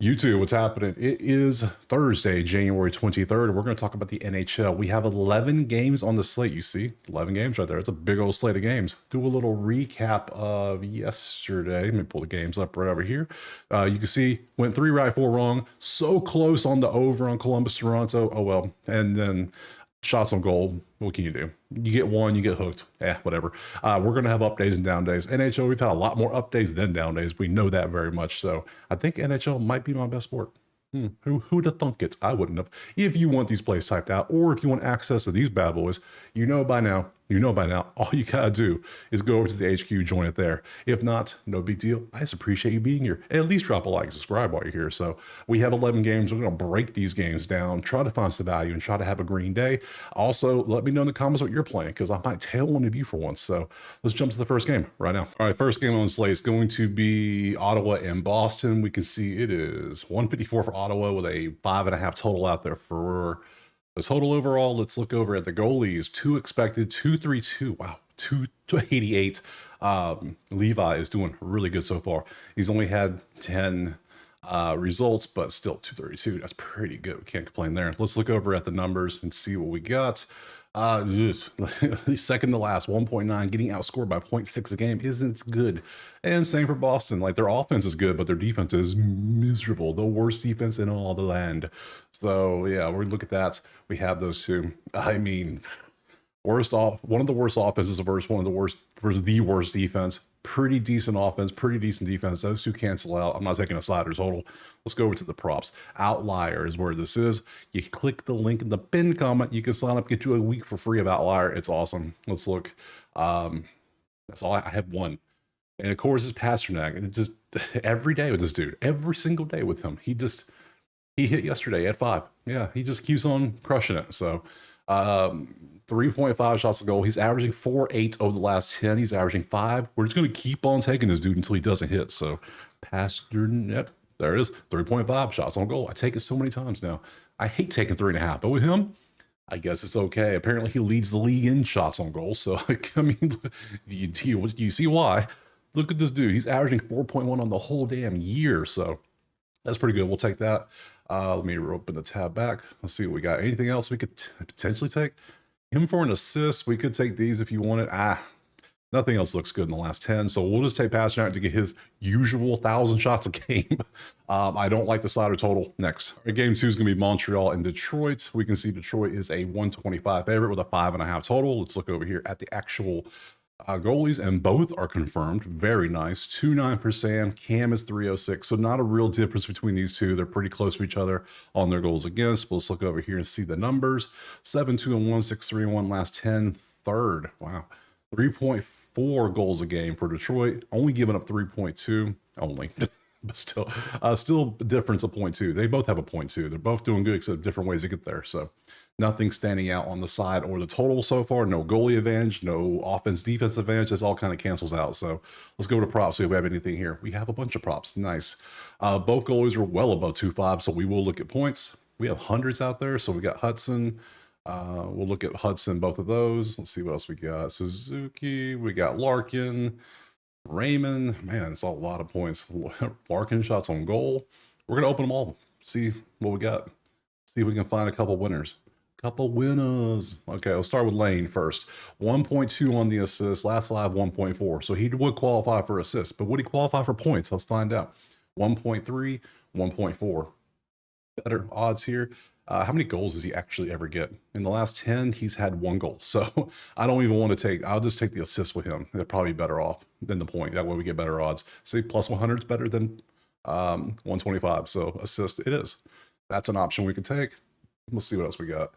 YouTube, what's happening? It is Thursday, January 23rd. We're going to talk about the NHL. We have 11 games on the slate. You see 11 games right there. It's a big old slate of games. Do a little recap of yesterday. Let me pull the games up right over here. You can see went 3 right, 4 wrong. So close on the over on Columbus, Toronto. Oh, well. And then shots on goal. What can you do? You get one, you get hooked. Whatever. We're going to have up days and down days. NHL, we've had a lot more up days than down days. We know that very much. So I think NHL might be my best sport. Who'd have thunk it? I wouldn't have. If you want these plays typed out, or if you want access to these bad boys, you know by now, all you gotta do is go over to the HQ, join it there. If not, no big deal. I just appreciate you being here. At least drop a like and subscribe while you're here. So we have 11 games. We're gonna break these games down, try to find some value, and try to have a green day. Also, let me know in the comments what you're playing, because I might tail one of you for once. So let's jump to the first game right now. All right, first game on the slate is going to be Ottawa and Boston. We can see it is 154 for Ottawa with a 5.5 total out there for the total overall. Let's look over at the goalies. 2 expected, 232. Wow, 288. Levi is doing really good so far. He's only had 10 results, but still 232. That's pretty good. We can't complain there. Let's look over at the numbers and see what we got. Second to last, 1.9, getting outscored by 0.6 a game isn't good. And same for Boston. Like, their offense is good, but their defense is miserable. The worst defense in all the land. So yeah, we look at that. We have those two. I mean, one of the worst offenses versus one of the worst versus the worst defense. Pretty decent offense, pretty decent defense. Those two cancel out. I'm not taking a slider total. Let's go over to the props. Outlier is where this is. You click the link in the pinned comment. You can sign up, get you a week for free of Outlier. It's awesome. Let's look. That's all. I have one. And of course, it's Pasternak. And it just every day with this dude, every single day with him. He hit yesterday at 5. Yeah, he just keeps on crushing it. So 3.5 shots a goal. He's averaging 4.8 over the last 10. He's averaging 5. We're just going to keep on taking this dude until he doesn't hit. So Pasternak, there it is, 3.5 shots on goal. I take it so many times now. I hate taking 3.5, but with him, I guess it's okay. Apparently, he leads the league in shots on goal. So, I mean, do you see why? Look at this dude. He's averaging 4.1 on the whole damn year. So that's pretty good. We'll take that. Let me open the tab back. Let's see what we got. Anything else we could potentially take? Him for an assist. We could take these if you wanted. Nothing else looks good in the last 10. So we'll just take Pasternak to get his usual 1,000 shots a game. I don't like the slider total. Next. Game 2 is going to be Montreal and Detroit. We can see Detroit is a 125 favorite with a 5.5 total. Let's look over here at the actual goalies, and both are confirmed. Very nice. 2.9 for Sam. Cam is 306. So not a real difference between these two. They're pretty close to each other on their goals against. But let's look over here and see the numbers. 7-2 and 1, 6-3 and 1 last 10. Third. Wow. 3.4 goals a game for Detroit. Only giving up 3.2. Only. But still a difference of 0.2. They both have a 0.2. They're both doing good, except different ways to get there. So nothing standing out on the side or the total so far. No goalie advantage, no offense-defense advantage. This all kind of cancels out. So let's go to props, see if we have anything here. We have a bunch of props. Nice. Both goalies are well above 2.5, so we will look at points. We have hundreds out there. So we got Hudson. We'll look at Hudson, both of those. Let's see what else we got. Suzuki. We got Larkin. Raymond. Man, it's a lot of points. Larkin shots on goal. We're going to open them all. See what we got. See if we can find a couple winners. Okay, let's start with Lane first. 1.2 on the assist. Last 5, 1.4. So he would qualify for assists, but would he qualify for points? Let's find out. 1.3, 1.4. Better odds here. How many goals does he actually ever get? In the last 10, he's had 1 goal. So I don't even want to I'll just take the assist with him. They're probably better off than the point. That way we get better odds. Say plus 100 is better than 125. So assist it is. That's an option we can take. Let's see what else we got.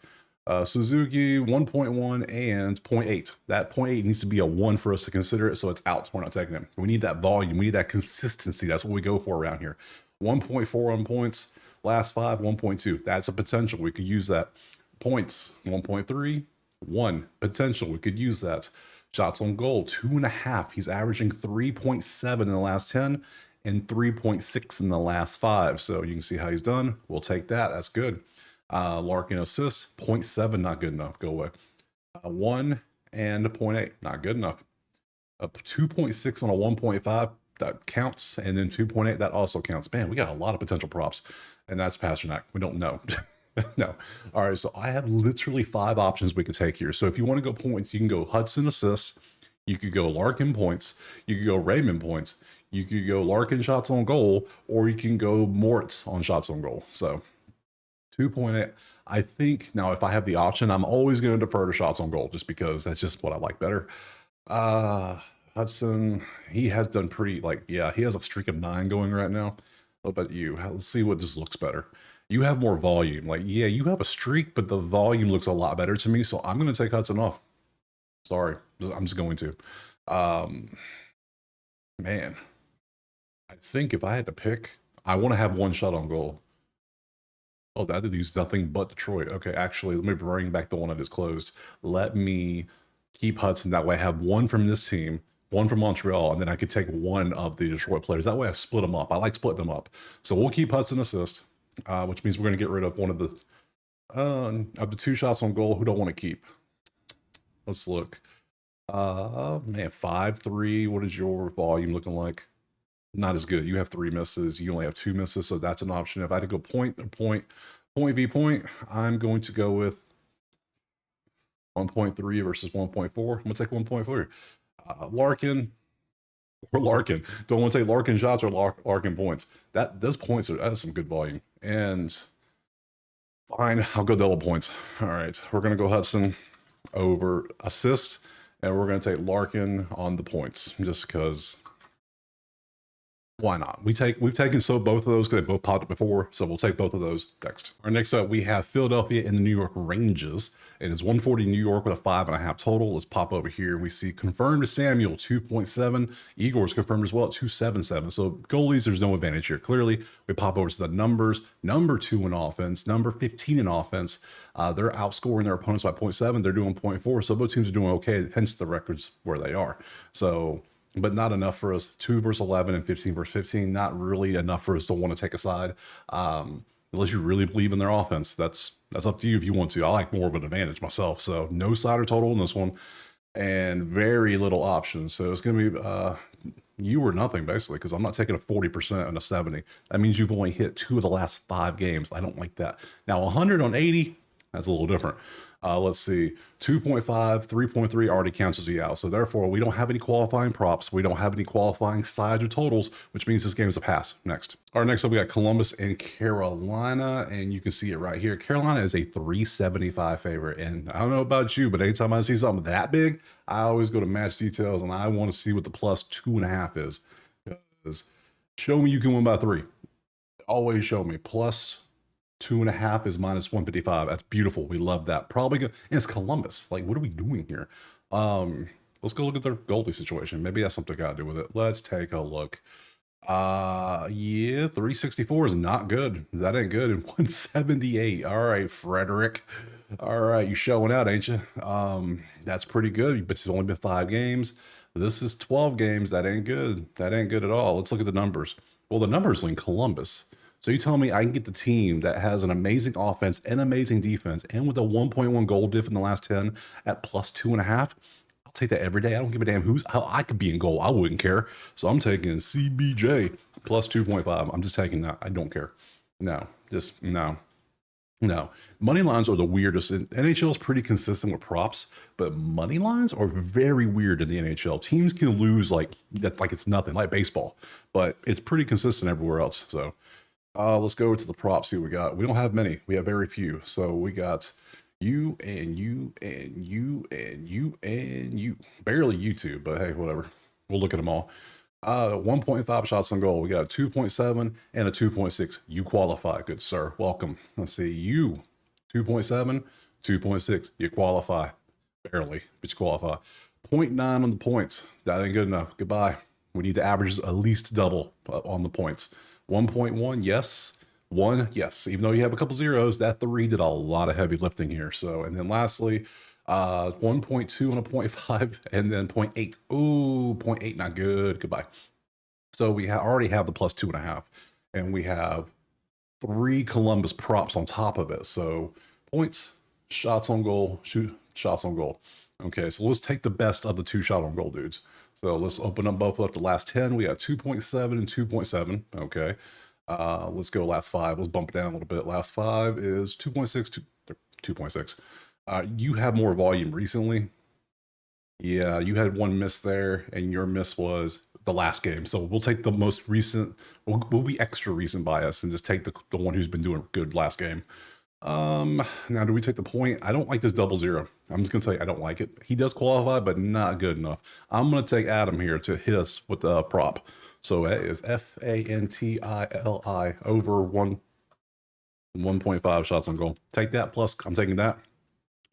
Suzuki 1.1 and 0.8. That 0.8 needs to be a 1 for us to consider it, so it's out. We're not taking him. We need that volume. We need that consistency. That's what we go for around here. 1.4 on points. Last 5, 1.2. That's a potential. We could use that. Points 1.3, 1. Potential. We could use that. Shots on goal 2.5. He's averaging 3.7 in the last 10 and 3.6 in the last 5. So you can see how he's done. We'll take that. That's good. Larkin assists 0.7, not good enough. Go away. 1 and 0.8, not good enough. 2.6 on a 1.5. that counts, and then 2.8 that also counts. Man, we got a lot of potential props, and that's Pasternak. We don't know. No. All right, so I have literally 5 options we could take here. So if you want to go points, you can go Hudson assists, you could go Larkin points, you could go Raymond points, you could go Larkin shots on goal, or you can go Moritz on shots on goal. So 2.8. I think now if I have the option, I'm always going to defer to shots on goal just because that's just what I like better. Hudson, he has done pretty, like, yeah, he has a streak of 9 going right now. What about you? Let's see what just looks better. You have more volume. Like, yeah, you have a streak, but the volume looks a lot better to me. So I'm going to take Hudson off. Sorry. I'm just going to. Man, I think if I had to pick, I want to have 1 shot on goal. Oh, that did use nothing but Detroit. Okay, actually, let me bring back the one I just closed. Let me keep Hudson. That way I have 1 from this team, 1 from Montreal, and then I could take 1 of the Detroit players. That way I split them up. I like splitting them up. So we'll keep Hudson assist, which means we're going to get rid of one of the 2 shots on goal. Who don't want to keep? Let's look. Man, 5-3. What is your volume looking like? Not as good. You have 3 misses. You only have 2 misses, so that's an option. If I had to go point v point, I'm going to go with 1.3 versus 1.4. I'm going to take 1.4. Larkin. Do I want to take Larkin shots or Larkin points? Those points that's some good volume. And fine, I'll go double points. All right, we're going to go Hudson over assists, and we're going to take Larkin on the points just because. Why not? We've taken both of those because they both popped up before, so we'll take both of those next. All right, next up we have Philadelphia and the New York Rangers. It is 140 New York with a 5.5 total. Let's pop over here. We see confirmed to Samuel 2.7. Igor's confirmed as well at 2.77. So goalies, there's no advantage here. Clearly, we pop over to the numbers. Number 2 in offense, number 15 in offense. They're outscoring their opponents by 0.7. They're doing 0.4. So both teams are doing okay. Hence the records where they are. So. But not enough for us. 2 versus 11 and 15 versus 15. Not really enough for us to want to take a side, unless you really believe in their offense. That's up to you if you want to. I like more of an advantage myself. So no side or total in this one, and very little options. So it's going to be you or nothing basically, because I'm not taking a 40% and a 70. That means you've only hit 2 of the last 5 games. I don't like that. Now 100 on 80. That's a little different. Let's see, 2.5, 3.3 already cancels you out. So therefore, we don't have any qualifying props. We don't have any qualifying sides or totals, which means this game is a pass. Next. All right, next up, we got Columbus and Carolina, and you can see it right here. Carolina is a 375 favorite, and I don't know about you, but anytime I see something that big, I always go to match details, and I want to see what the plus 2.5 is. Because show me you can win by 3. Always show me plus 2.5 is minus 155. That's beautiful. We love that. Probably good. And it's Columbus. Like, what are we doing here? Let's go look at their goalie situation. Maybe that's something got to do with it. Let's take a look. Yeah, 364 is not good. That ain't good. And 178. All right, Frederick. All right, you showing out, ain't you? That's pretty good, but it's only been 5 games. This is 12 games. That ain't good. That ain't good at all. Let's look at the numbers. Well, the numbers in Columbus. So you tell me I can get the team that has an amazing offense and amazing defense, and with a 1.1 goal diff in the last 10 at plus 2.5. I'll take that every day. I don't give a damn how I could be in goal. I wouldn't care. So I'm taking CBJ plus 2.5. I'm just taking that. I don't care. No, just no. No, money lines are the weirdest. NHL is pretty consistent with props, but money lines are very weird in the NHL. Teams can lose like that, like it's nothing, like baseball, but it's pretty consistent everywhere else. So let's go to the props. See what we got. We don't have many. We have very few. So we got you and you and you and you and you. Barely you two, but hey, whatever. We'll look at them all. 1.5 shots on goal. We got a 2.7 and a 2.6. You qualify, good sir. Welcome. Let's see. You 2.7, 2.6. You qualify. Barely, but you qualify. 0.9 on the points. That ain't good enough. Goodbye. We need to average at least double on the points. 1.1, yes. 1, yes. Even though you have a couple zeros, that 3 did a lot of heavy lifting here. So, and then lastly, 1.2 on a 0.5, and then 0.8. Ooh, 0.8, not good. Goodbye. So we already have the plus 2.5, and we have 3 Columbus props on top of it. So points, shots on goal, shots on goal. Okay, so let's take the best of the 2 shot on goal dudes. So let's open them both up to last 10. We got 2.7 and 2.7. Okay. Let's go last 5. Let's bump it down a little bit. Last 5 is 2.6, 2.6. You have more volume recently. Yeah, you had one miss there, and your miss was the last game. So we'll take the most recent. We'll be extra recent bias and just take the one who's been doing good last game. Now do we take the point? I don't like this 00. I'm just gonna tell you I don't like it. He does qualify, but not good enough. I'm gonna take Adam here to hit us with the prop. So it is FANTILI over 1.5 shots on goal. Take that plus. I'm taking that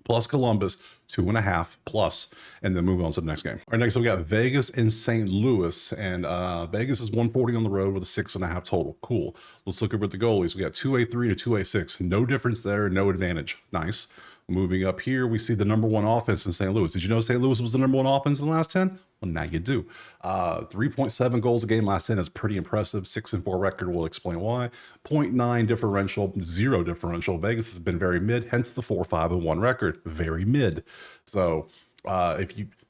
plus Columbus 2.5 plus, and then move on to the next game. All right, next we got Vegas and St. Louis, and Vegas is 140 on the road with a 6.5 total. Cool. Let's look over at the goalies. We got 2A3 to 2A6. No difference there, no advantage. Nice. Moving up here, we see the number 1 offense in St. Louis. Did you know St. Louis was the number 1 offense in the last 10? Well, now you do. 3.7 goals a game last 10 is pretty impressive. 6-4 record, we'll explain why. 0.9 differential, 0 differential. Vegas has been very mid, hence the 4-5-1 record. Very mid. So I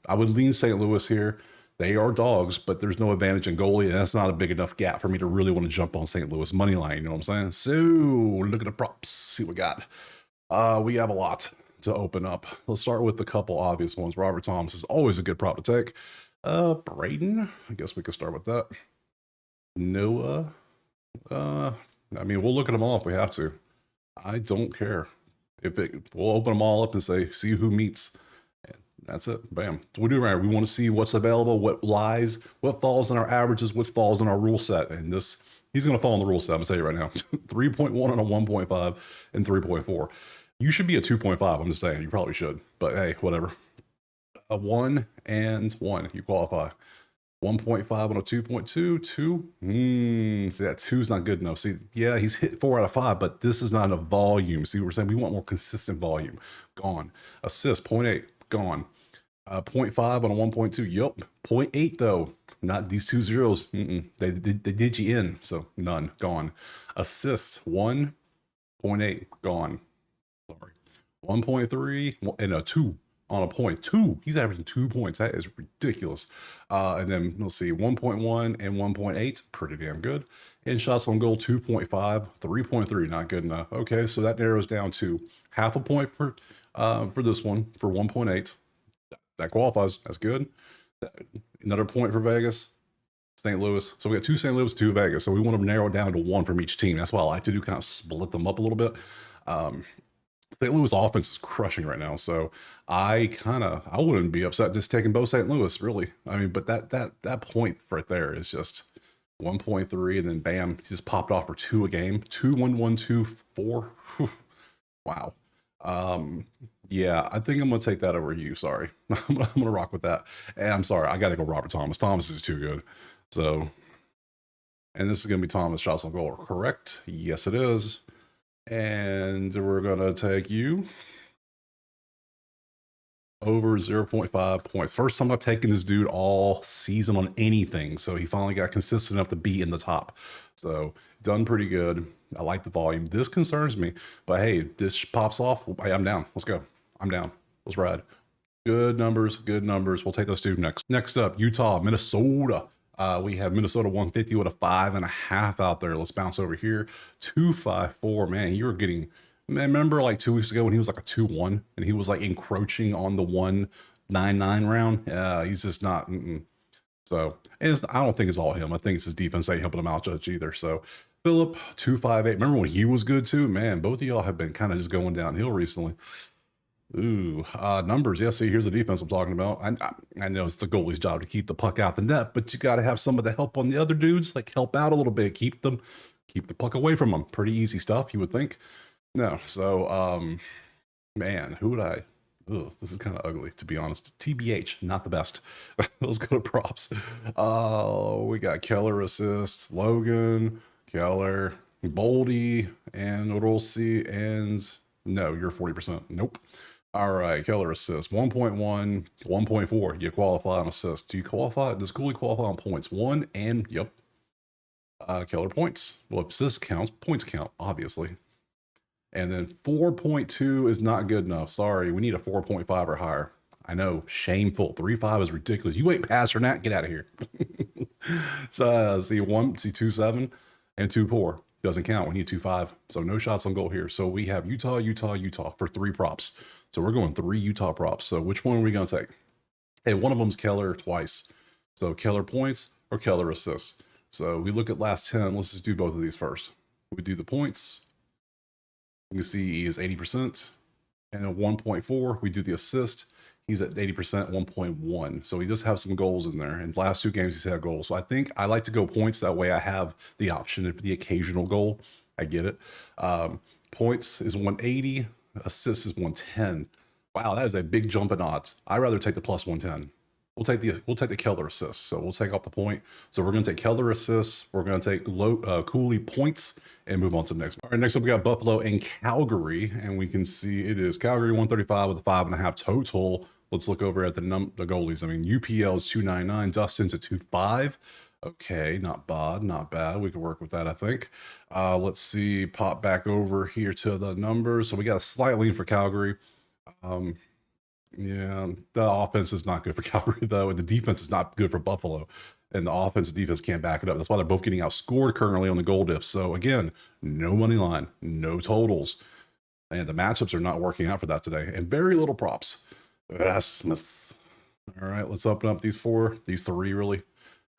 would lean St. Louis here. They are dogs, but there's no advantage in goalie, and that's not a big enough gap for me to really want to jump on St. Louis money line. You know what I'm saying? So look at the props. See what we got. We have a lot to open up. Let's start with the couple obvious ones. Robert Thomas is always a good prop to take. Braden, I guess we could start with that. Noah, I mean, we'll look at them all if we have to. I don't care. We'll open them all up and say, see who meets. And that's it. Bam. So we do right. We want to see what's available, what lies, what falls in our averages, what falls in our rule set. And he's going to fall in the rule set. I'm going to tell you right now. 3.1 on a 1.5 and 3.4. You should be a 2.5. I'm just saying. You probably should. But hey, whatever. A 1 and 1. You qualify. 1.5 on a 2.2. 2. See, that 2 is not good enough. See, yeah, he's hit 4 out of 5, but this is not enough volume. See, we're saying we want more consistent volume. Gone. Assist, 0.8. Gone. 0.5 on a 1.2. Yup. 0.8, though. Not these 2 zeros. They did you in. So none. Gone. Assist, 1.8. Gone. Sorry. 1.3 and a 2 on a 0.2. He's averaging 2 points. That is ridiculous. And then let's see, 1.1 and 1.8, pretty damn good. And shots on goal, 2.5, 3.3, not good enough. Okay, so that narrows down to half a point for this one for 1.8. That qualifies. That's good. Another point for Vegas, St. Louis. So we got 2 St. Louis, 2 Vegas. So we want to narrow it down to 1 from each team. That's what I like to do, kind of split them up a little bit. St. Louis offense is crushing right now, so I wouldn't be upset just taking both St. Louis, really. I mean, but that point right there is just 1.3, and then bam, he just popped off for 2 a game. 2, 1, 1, 2, 4. Wow. Yeah, I think I'm gonna take that over you. Sorry, I'm gonna rock with that. And I'm sorry, I gotta go Robert Thomas. Thomas is too good. So, and this is gonna be Thomas shots on goal. Correct? Yes, it is. And we're gonna take you over 0.5 points. First time I've taken this dude all season on anything, so he finally got consistent enough to be in the top. So done pretty good. I like the volume. This concerns me, but hey, this pops off. I'm down. Let's go. I'm down. Let's ride. Good numbers. Good numbers. We'll take those two next. Next up, Utah, Minnesota. We have Minnesota 150 with a 5.5 out there. Let's bounce over here. 254. Man, you were getting. Man, remember like 2 weeks ago when he was like a 2-1 and he was like encroaching on the 199 round? He's just not. So, and I don't think it's all him. I think it's his defense ain't helping him out judge either. So, Philip 258. Remember when he was good too? Man, both of y'all have been kind of just going downhill recently. Ooh, numbers. Yeah, see, here's the defense I'm talking about. I know it's the goalie's job to keep the puck out the net, but you got to have some of the help on the other dudes, like help out a little bit, keep the puck away from them. Pretty easy stuff, you would think. No, so man, who would I? Ugh, this is kind of ugly, to be honest. TBH, not the best. Let's go to props. We got Keller assist, Logan, Keller, Boldy, and Rossi, and no, you're 40%. Nope. All right, Keller assist, 1.1, 1.4. You qualify on assist. Do you qualify? Does Cooley qualify on points? 1 and, yep. Keller points. Well, assist counts, points count, obviously. And then 4.2 is not good enough. Sorry, we need a 4.5 or higher. I know, shameful. 3.5 is ridiculous. You ain't Pasternak, get out of here. So see 2.7 and 2.4 doesn't count. We need 2.5. So no shots on goal here. So we have Utah, Utah, Utah for 3 props. So we're going 3 Utah props. So which one are we going to take? And one of them's Keller twice. So Keller points or Keller assists. So we look at last 10. Let's just do both of these first. We do the points. You can see he is 80%. And at 1.4, we do the assist. He's at 80%, 1.1. So he does have some goals in there. In the last 2 games, he's had goals. So I think I like to go points. That way I have the option for the occasional goal. I get it. Points is 180. Assists is 110. Wow, that is a big jump in odds. I'd rather take the plus 110. We'll take the Keller assist. So we'll take off the point. So we're going to take Keller assists. We're going to take Cooley points and move on to the next one. All right, next up we got Buffalo and Calgary, and we can see it is Calgary 135 with a 5.5 total. Let's look over at the goalies. I mean, UPL is 299, Dustin's at 2.5. Okay, not bad, not bad. We can work with that, I think. Let's see, pop back over here to the numbers. So we got a slight lean for Calgary. Yeah, the offense is not good for Calgary, though, and the defense is not good for Buffalo. And the offense and defense can't back it up. That's why they're both getting outscored currently on the goal diff. So, again, no money line, no totals. And the matchups are not working out for that today. And very little props. Rasmus. All right, let's open up these 3, really.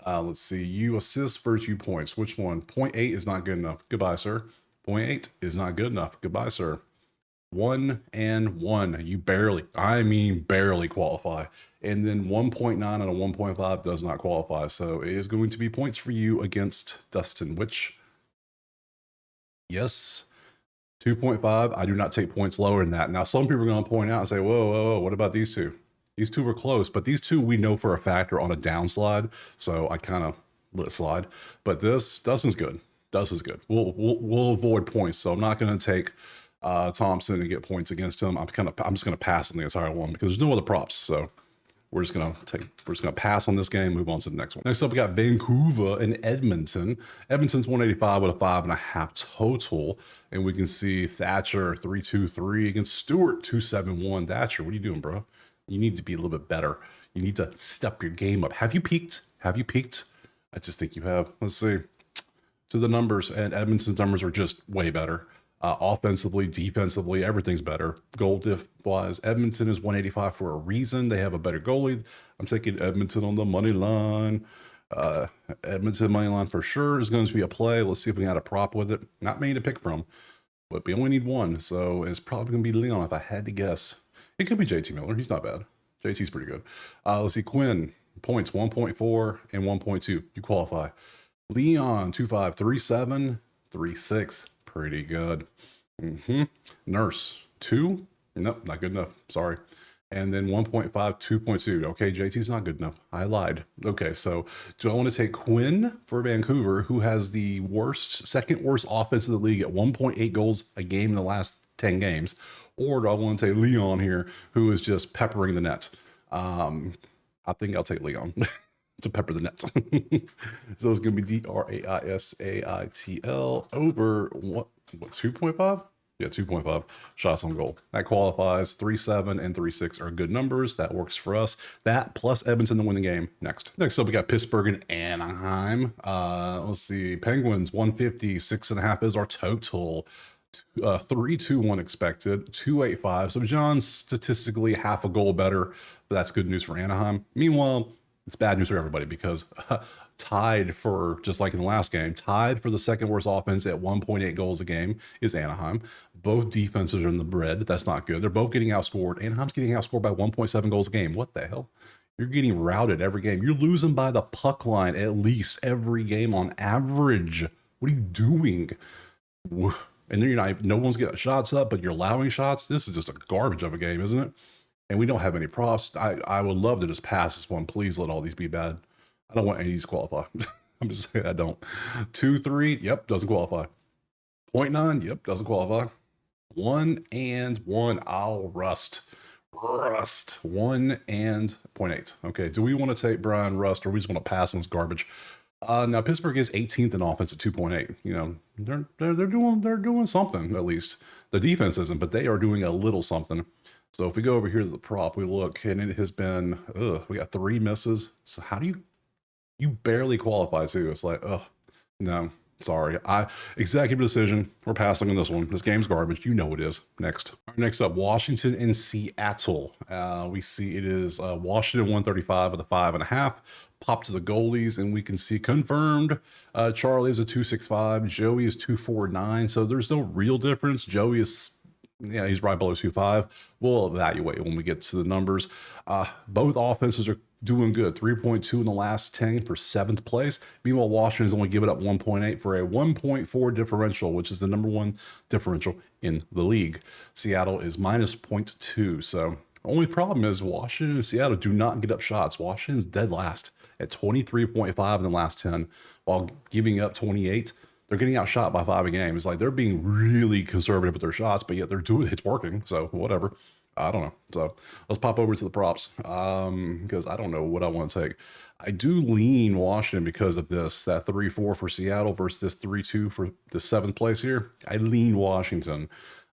Let's see. You assist versus you points. Which one? 0.8 is not good enough. Goodbye, sir. 0.8 is not good enough. Goodbye, sir. 1 and 1. You barely qualify. And then 1.9 and a 1.5 does not qualify. So it is going to be points for you against Dustin, which, yes, 2.5. I do not take points lower than that. Now, some people are going to point out and say, whoa, what about these two? These two were close, but these two we know for a fact are on a downslide. So I kind of let it slide. But Dustin's good. Dustin's good. We'll avoid points. So I'm not going to take Thompson and get points against him. I'm just gonna pass on the entire one because there's no other props. So we're just gonna pass on this game, move on to the next one. Next up, we got Vancouver and Edmonton. Edmonton's 185 with a 5.5 total, and we can see Thatcher 3.23 against Stewart 2.71. Thatcher, what are you doing, bro? You need to be a little bit better. You need to step your game up. Have you peaked? Have you peaked? I just think you have. Let's see. To the numbers, and Edmonton's numbers are just way better. Offensively, defensively, everything's better. Goal diff wise, Edmonton is 185 for a reason. They have a better goalie. I'm taking Edmonton on the money line. Edmonton money line for sure is going to be a play. Let's see if we can add a prop with it. Not many to pick from, but we only need one. So it's probably going to be Leon if I had to guess. It could be JT Miller. He's not bad. JT's pretty good. Let's see. Quinn, points 1.4 and 1.2. You qualify. Leon, 2.5, 3.7, 3.6. Pretty good. Nurse 2. Nope, not good enough. Sorry. And then 1.5, 2.2. Okay, JT's not good enough. I lied. Okay, so do I want to take Quinn for Vancouver, who has the second worst offense in the league at 1.8 goals a game in the last 10 games? Or do I want to take Leon here, who is just peppering the net? I think I'll take Leon to pepper the net. So it's going to be DRAISAITL over what 2.5? Yeah, 2.5 shots on goal. That qualifies. 3.7 and 3.6 are good numbers. That works for us. That plus Edmonton to win the game. Next up, we got Pittsburgh and Anaheim. Let's see. Penguins 150, 6.5 is our total. 3.21 expected, 2.85. So John's statistically half a goal better, but that's good news for Anaheim. Meanwhile, it's bad news for everybody because tied for, just like in the last game, tied for the second worst offense at 1.8 goals a game is Anaheim. Both defenses are in the bread. That's not good. They're both getting outscored. Anaheim's getting outscored by 1.7 goals a game. What the hell? You're getting routed every game. You're losing by the puck line at least every game on average. What are you doing? And then you're not, no one's getting shots up, but you're allowing shots. This is just a garbage of a game, isn't it? And we don't have any props. I would love to just pass this one. Please let all these be bad. I don't want any of these to qualify. I'm just saying I don't. 2.3, yep, doesn't qualify. 0.9, yep, doesn't qualify. 1 and 1, I'll rust. 1 and 0.8. Okay, do we want to take Brian Rust or we just want to pass on this garbage? Now Pittsburgh is 18th in offense at 2.8. You know, they're doing something at least. The defense isn't, but they are doing a little something. So if we go over here to the prop, we look, and it has been, we got 3 misses. So how do you barely qualify too? It's like, no, sorry. Executive decision. We're passing on this one. This game's garbage. You know it is. Next. Next up, Washington and Seattle. We see it is Washington 135 with a 5.5. Pop to the goalies, and we can see confirmed. Charlie is a 265. Joey is 249. So there's no real difference. Joey is, yeah, he's right below 2.5. We'll evaluate when we get to the numbers. Both offenses are doing good. 3.2 in the last 10 for 7th place. Meanwhile, Washington's only given up 1.8 for a 1.4 differential, which is the number 1 differential in the league. Seattle is minus 0.2. So the only problem is Washington and Seattle do not get up shots. Washington's dead last at 23.5 in the last 10, while giving up 28. They're getting outshot by 5 a game. It's like they're being really conservative with their shots, but yet they're doing it's working. So whatever. I don't know. So let's pop over to the props because I don't know what I want to take. I do lean Washington because of this, that 3-4 for Seattle versus this 3-2 for the 7th place here. I lean Washington.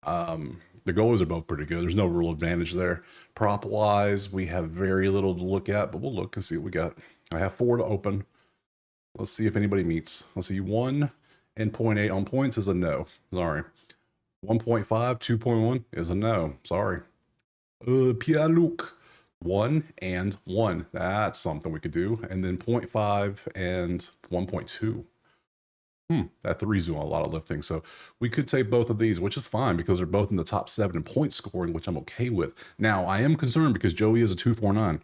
The goalies are both pretty good. There's no real advantage there. Prop wise, we have very little to look at, but we'll look and see what we got. I have 4 to open. Let's see if anybody meets. Let's see, 1 and 0.8 on points is a no. Sorry. 1.5, 2.1 is a no. Sorry. Pierre-Luc, 1 and 1. That's something we could do. And then 0.5 and 1.2. That 3's doing a lot of lifting. So we could take both of these, which is fine because they're both in the top 7 in point scoring, which I'm okay with. Now, I am concerned because Joey is a 249.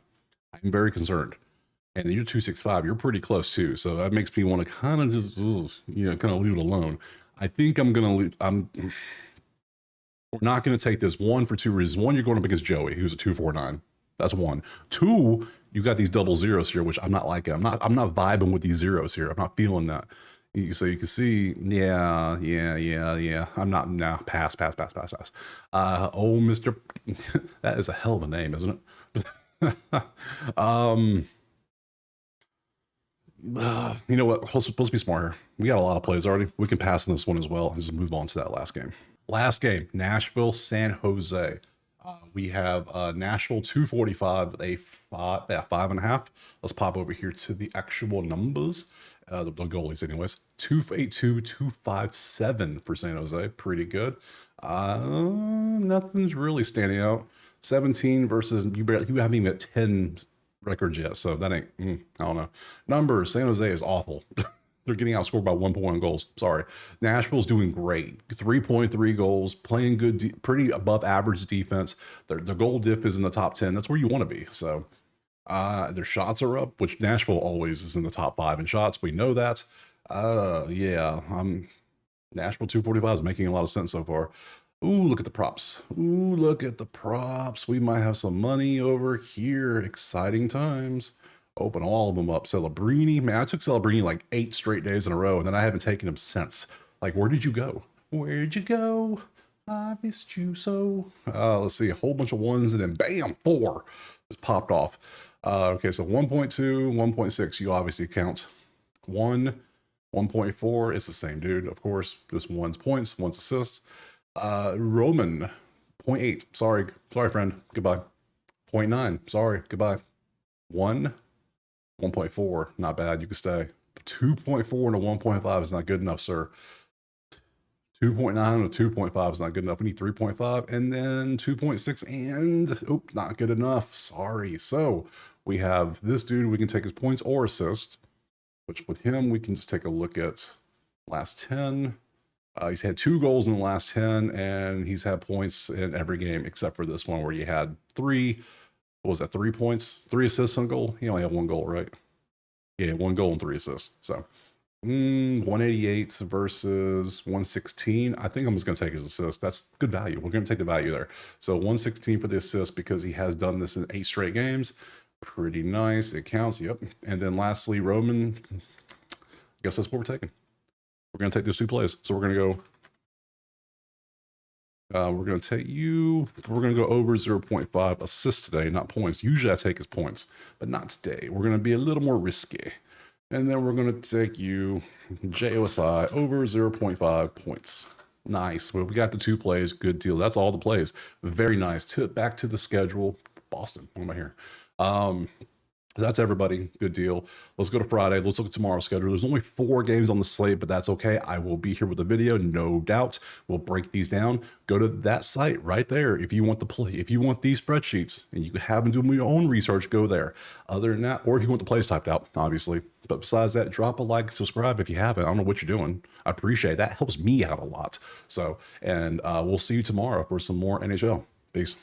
I'm very concerned. And you're 265. You're pretty close too. So that makes me want to kind of just, kind of leave it alone. I think I'm going to we're not going to take this, 1, for 2 reasons. 1, you're going up against Joey, who's a 249. That's 1. 2, you got these double zeros here, which I'm not liking. I'm not vibing with these zeros here. I'm not feeling that. So you can see, yeah. I'm not, nah, pass. Oh, Mr. That is a hell of a name, isn't it? You know what? Let's be smart here. We got a lot of plays already. We can pass on this one as well and just move on to that last game. Last game, Nashville, San Jose. We have Nashville 245 with a 5.5. Let's pop over here to the actual numbers. The goalies, anyways. 282, 257 for San Jose. Pretty good. Nothing's really standing out. 17 versus you haven't even got 10 records yet, so that ain't. I don't know. Numbers. San Jose is awful. They're getting outscored by 1.1 goals. Sorry. Nashville's doing great. 3.3 goals, playing good, pretty above average defense. Their goal diff is in the top 10. That's where you want to be. So their shots are up, which Nashville always is in the top 5 in shots. We know that. Yeah. Nashville 245 is making a lot of sense so far. Ooh, look at the props. Ooh, look at the props. We might have some money over here. Exciting times. Open all of them up. Celebrini, man, I took Celebrini like 8 straight days in a row, and then I haven't taken him since. Like, where did you go? Where'd you go? I missed you so. Let's see, a whole bunch of 1s, and then bam, 4 just popped off. Okay, so 1.2, 1.6, you obviously count. 1, 1.4, it's the same dude, of course. Just 1's points, 1's assists. Roman, 0.8, sorry friend, goodbye. 0.9, sorry, goodbye. 1, 1.4, not bad, you can stay. 2.4 and a 1.5 is not good enough, sir. 2.9 and a 2.5 is not good enough. We need 3.5 and then 2.6 and, not good enough, sorry. So we have this dude, we can take his points or assist, which with him, we can just take a look at last 10. He's had 2 goals in the last 10, and he's had points in every game except for this one where he had 3. What was that, 3 points? 3 assists on goal? He only had 1 goal, right? Yeah, 1 goal and 3 assists. So 188 versus 116. I think I'm just going to take his assist. That's good value. We're going to take the value there. So 116 for the assist because he has done this in 8 straight games. Pretty nice. It counts. Yep. And then lastly, Roman. I guess that's what we're taking. We're going to take those 2 plays. So we're going to go. We're going to take you. We're going to go over 0.5 assists today, not points. Usually I take his points, but not today. We're going to be a little more risky. And then we're going to take you, JOSI, over 0.5 points. Nice. Well, we got the 2 plays. Good deal. That's all the plays. Very nice. Back to the schedule. Boston. What am I here? That's everybody. Good deal. Let's go to Friday. Let's look at tomorrow's schedule. There's only 4 games on the slate, but that's okay. I will be here with a video, no doubt. We'll break these down. Go to that site right there if you want the play. If you want these spreadsheets and you have them doing your own research, go there. Other than that, or if you want the plays typed out, obviously. But besides that, drop a like, subscribe if you haven't. I don't know what you're doing. I appreciate it. That helps me out a lot. So, and we'll see you tomorrow for some more NHL. Peace.